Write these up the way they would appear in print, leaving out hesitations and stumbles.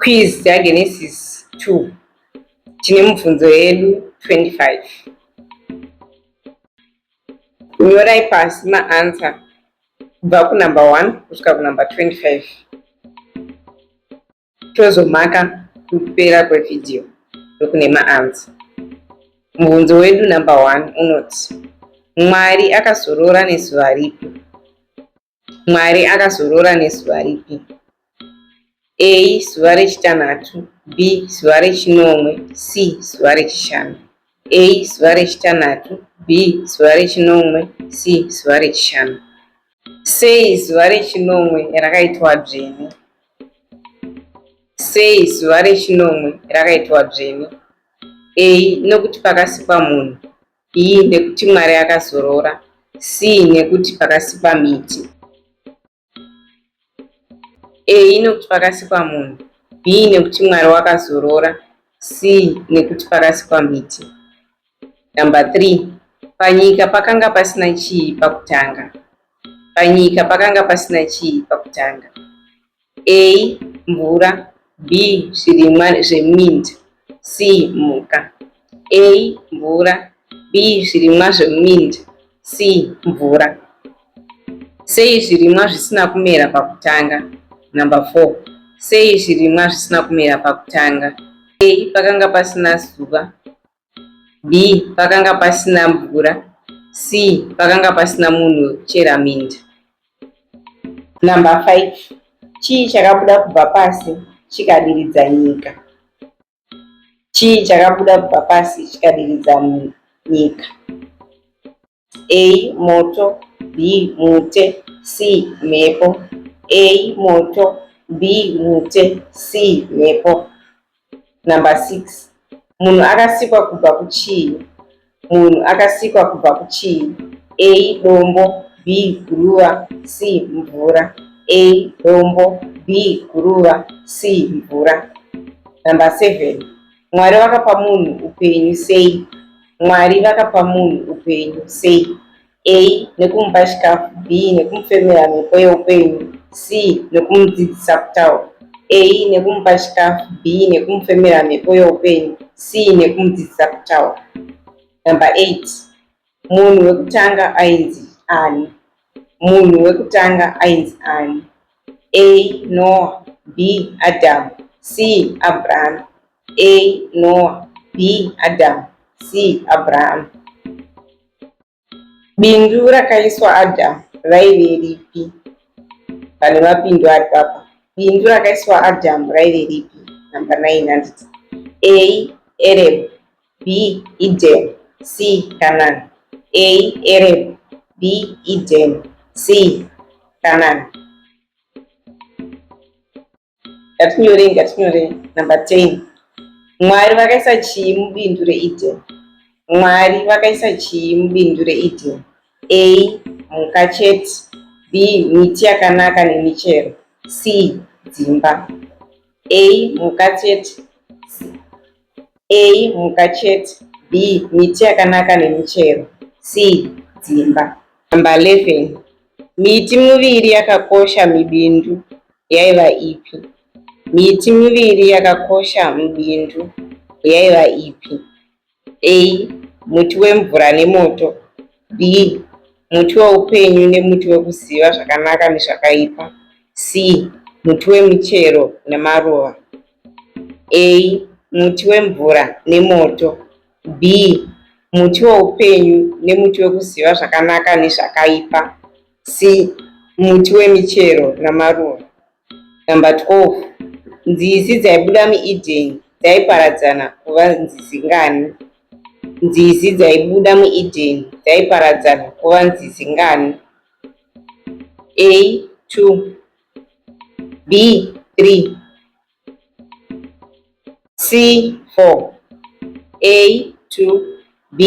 Quiz yaGenesis 2 tine mibvunzo yedu 25. Nyorai pasi maanswer kubva kunumber 1 kusvika kunumber 25. Tozomaka kupera kwevhidhiyo ndokune maanswer. Mubvunzo wedu number 1 unoti Mwari akazorora nezuva ripi? Mwari akazorora nezuva ripi? A. Zuva rechitanhatu. B. Zuva rechinomwe. C. Zuva rechishanu. A. Zuva rechitanhatu. B. Zuva rechinomwe. C. Zuva rechishanu. Sei zuva rechinomwe rakaitwa dzvene? Sei zuva rechinomwe rakaitwa dzvene? A. Nekuti pakasikwa munhu. B. Nekuti Mwari akazorora. C. Nekuti pakasikwa miti. A. Nekuti pakasikwa munhu. B. Nekuti Mwari wakazorora. C. Nekuti pakasikwa miti. Number 3. Panyika pakanga pasina chii pakutanga? Panyika pakanga pasina chii pakutanga? A. Mvura. B. Zvirimwa zveminda. C. Mhuka. A. Mvura. B. Zvirimwa zveminda. C. Mvura. Sei zvirimwa zvisina kumera pakutanga? Number 4. Sei zvirimwa zvisina kumera pakutanga? A. Pakanga pasina zuva. B. Pakanga pasina mvura. C. Pakanga pasina munhu wekuchera minda. Number 5. Chii chakabuda kubva pasi chikadiridza nyika? Chii chakabuda kubva pasi chikadiridza nyika? A. Moto. B. Mute. C. Mhepo. A. Moto. B. Mute. C. Mhepo. Number 6. Munhu akasikwa kubva kuchii? Munhu akasikwa kubva kuchii? A. Dombo. B. Guruva. C. Mvura. A. Dombo. B. Guruva. C. Mvura. Number 7. Mwari vakapa munhu upenyu sei? Mwari vakapa munhu upenyu sei? A. Nekumupa chikafu. B. Nekumufemera mhepo yeupenyu. C. Nekumudzidzisa kutaura. A. Nekumupa chikafu. B. Nekumufemera mhepo yeupenyu. C. Nekumudzidzisa kutaura. Number 8. Munhu wekutanga ainzi ani? Munhu wekutanga ainzi ani? A. Noah. B. Adam. C. Abraham. A. Noah. B. Adam. C. Abraham. Bindu rakaiswa Adam raive ripi? Pane mapindu ari papa. Bindu rakaiswa Adam raive ripi? Number 900. A. Ereb. B. Eden. C. Canaan. A. Ereb. B. Eden. C. Canaan. Ngatinyore. Number 10. Mwari vakaisa chii mubindu reEden? Mwari vakaisa chii mubindu reEden? A. Mhuka chete. B. Miti yakanaka nemichero. C. Dzimba. A. Mhuka chete. A. Mhuka chete. B. Miti yakanaka nemichero. C. Dzimba. Number 11. Miti miviri yakakosha mubindu yaiva ipi? Miti miviri yakakosha mubindu yaiva ipi? A. Muti wemvura nemoto. B. Muti weupenyu nemuti wekuziva zvakanaka nezvakaipa. C. Muti wemichero nemaruva. A. Muti wemvura nemoto. B. Muti weupenyu nemuti wekuziva zvakanaka nezvakaipa. C. Muti wemichero namaruva. Number 12. Nzizi dzaibuda muEden dzaiparadzana kuva nzizi ngani? Nzizi dzaibuda muEden dzaiparadzana kuva nzizi ngani? A. 2. B. 3. C. 4. A. 2. B.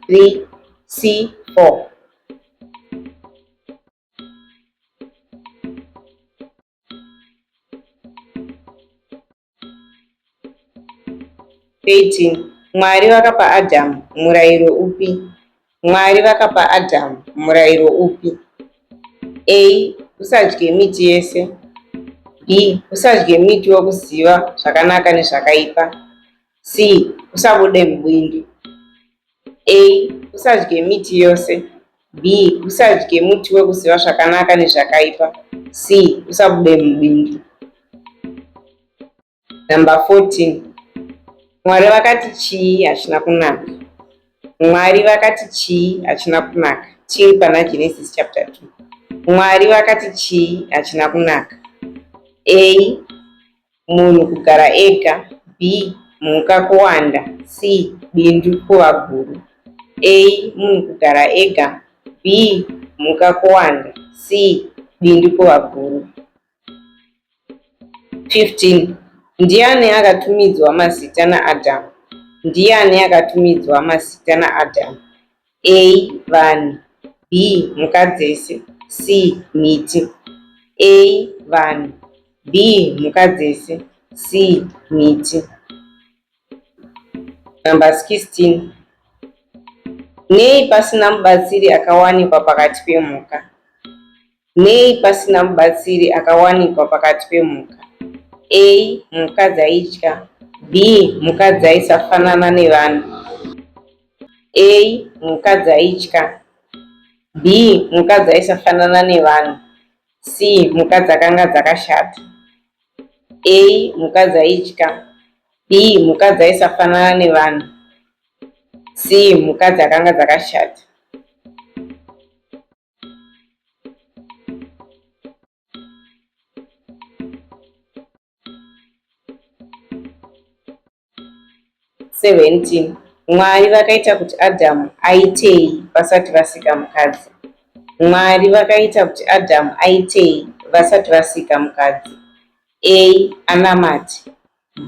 3. C. 4. Mwari vakapa Adam murayiro upi? Mwari vakapa Adam murayiro upi? A. Usadye miti yese. B. Usadye miti wekuziva zvakanaka nezvakaipa. C. Usabude mubindu. A. Usadye miti yose. B. Usadye muti wekuziva zvakanaka nezvakaipa. C. Usabude mubindu. Number 14. Mwari vakati chii hachina kunaka. Mwari vakati chii hachina kunaka. Chiri pana Genesis chapter 2. Mwari vakati chii hachina kunaka. A. Munhu kugara ega. B. Mhuka kuwanda. C. Bindu kuva guru. A. Munhu kugara ega. B. Mhuka kuwanda. C. Bindu kuva guru. 15. Ndiani akatumidzwa mazita naAdhamu? Ndiani akatumidzwa mazita naAdhamu? A. Vanhu. B. Mhuka dzese. C. Miti. A. Vanhu. B. Mhuka dzese. C. Miti. Number 16. Nei pasina mubatsiri akawanikwa pakati pemhuka. Nei pasina mubatsiri akawanikwa pakati pemhuka. A. Mhuka dzaitya. B. Mhuka dzaisafanana nevanhu. A. Mhuka dzaitya. B. Mhuka dzaisafanana nevanhu. C. Mhuka dzakanga dzakashata. A. Mhuka dzaitya. B. Mhuka dzaisafanana nevanhu. C. Mhuka dzakanga dzakashata. Mwari vakaita kuti Adhamu aitei vasati vasika mukadzi. Mwari vakaita kuti Adhamu aitei vasati vasika mukadzi. A. Anamate.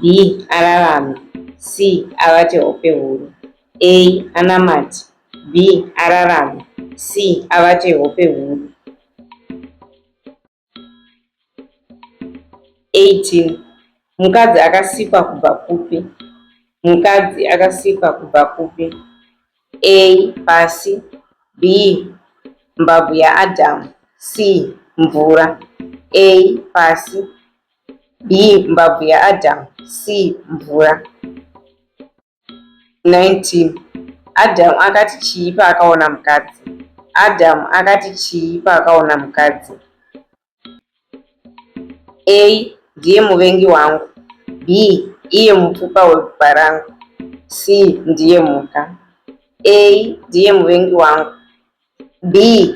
B. Ararame. C. Avate hope huru. A. Anamate. B. Ararame. C. Avate hope huru. 18. Mukadzi akasikwa kubva kupi? Mukadzi akasikwa kubva kupi? A. Pasi. B. Mbabvu yaAdhamu. C. Mvura. A. Pasi. B. Mbabvu yaAdhamu. C. Mvura. 19. Adhamu akati chii paakaona mukadzi? Adhamu akati chii paakaona mukadzi? A. Ndiye muvengi wangu. B. Iye mupfupa wegwa rangu. C. Ndiye mhuka. A. Ndiye muvengi wangu. B.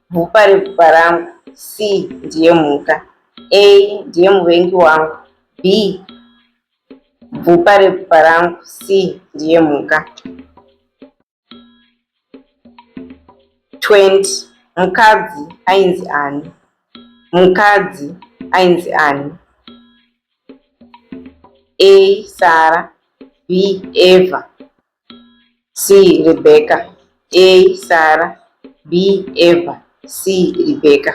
Bvupa regwa rangu. C. Ndiye mhuka. A. Ndiye muvengi wangu. B. Bvupa regwa rangu. C. Ndiye mhuka. 20. Mukadzi ainzi ani? Mukadzi ainzi ani? A. Sara. B. Eva. C. Rebecca. A. Sara. B. Eva. C. Rebecca.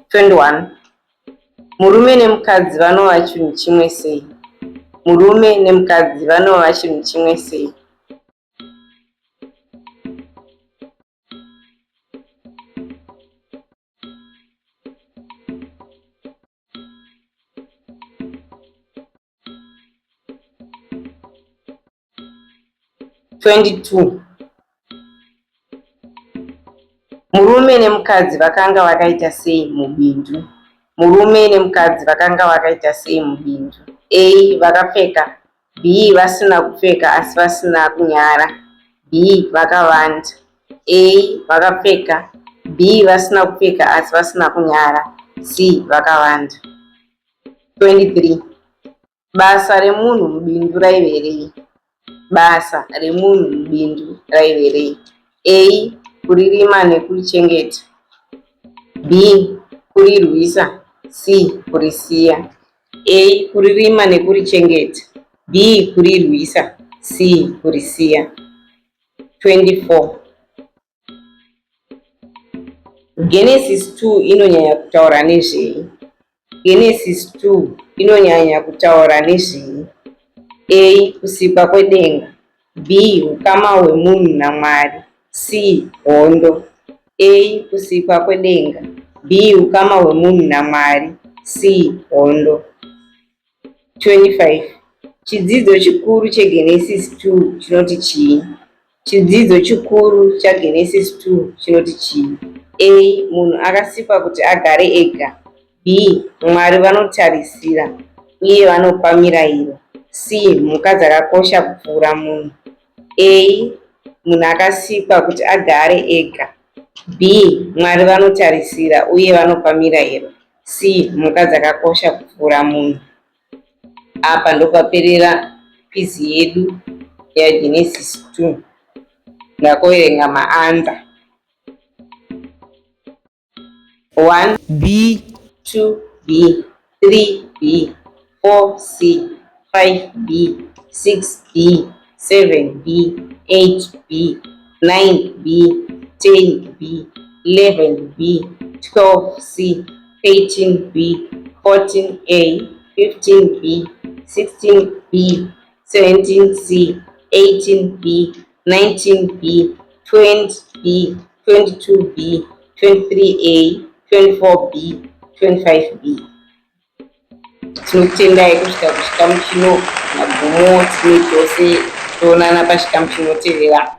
21. Murume nemukadzi vanova chinhu chimwe sei? Murume nemukadzi vanova chinhu chimwe sei? Murume nemukadzi vakanga vakaita sei mubindu? Murume nemukadzi vakanga vakaita sei mubindu? A. Vakapfeka. B. Vasina kupfeka asi vasina kunyara. B. Vakavanda. A. Vakapfeka. B. Vasina kupfeka asi vasina kunyara. C. Vakavanda. 23. Basa remunhu mubindu raive rei? Basa remunhu mubindu raive rei? A. Kuririma nekurichengeta. B. Kurirwisa. C. Kurisiya. A. Kuririma nekurichengeta. B. Kurirwisa. C. Kurisiya. 24. Genesis 2 inonyanya kutaura nezvei? Genesis 2 inonyanya kutaura nezvei? A. Kusikwa kwedenga. B. Ukama hwemunhu naMwari. C. Hondo. A. Kusikwa kwedenga. B. Ukama hwemunhu naMwari. C. Hondo. 25. Chidzidzo chikuru cheGenesis 2 chinoti chii? Chidzidzo chikuru chaGenesis 2 chinoti chii? A. Munhu akasikwa kuti agare ega. B. Mwari vanotarisira uye vanopa mirayiro. C. Mhuka dzakakosha kupfuura munhu. A. Munhu akasikwa kuti agare ega. B. Mwari vanotarisira uye vanopa mirayiro. C. Mhuka dzakakosha kupfuura munhu. Apa ndopaperera kwizi yedu yaGenesis 2. Ndakuverenga maanza. 1B, 2B, 3B, 4C, 5B, 6B, 7B, 8B, 9B, 10B, 11B, 12C, 13B, 14A, 15B, 16B, 17C, 18B, 19B, 20B, 22B, 23A, 24B, 25B. Tinotendai kusvika kuchikamu chino. Magumo tine chose toonana pachikamu chinotevera.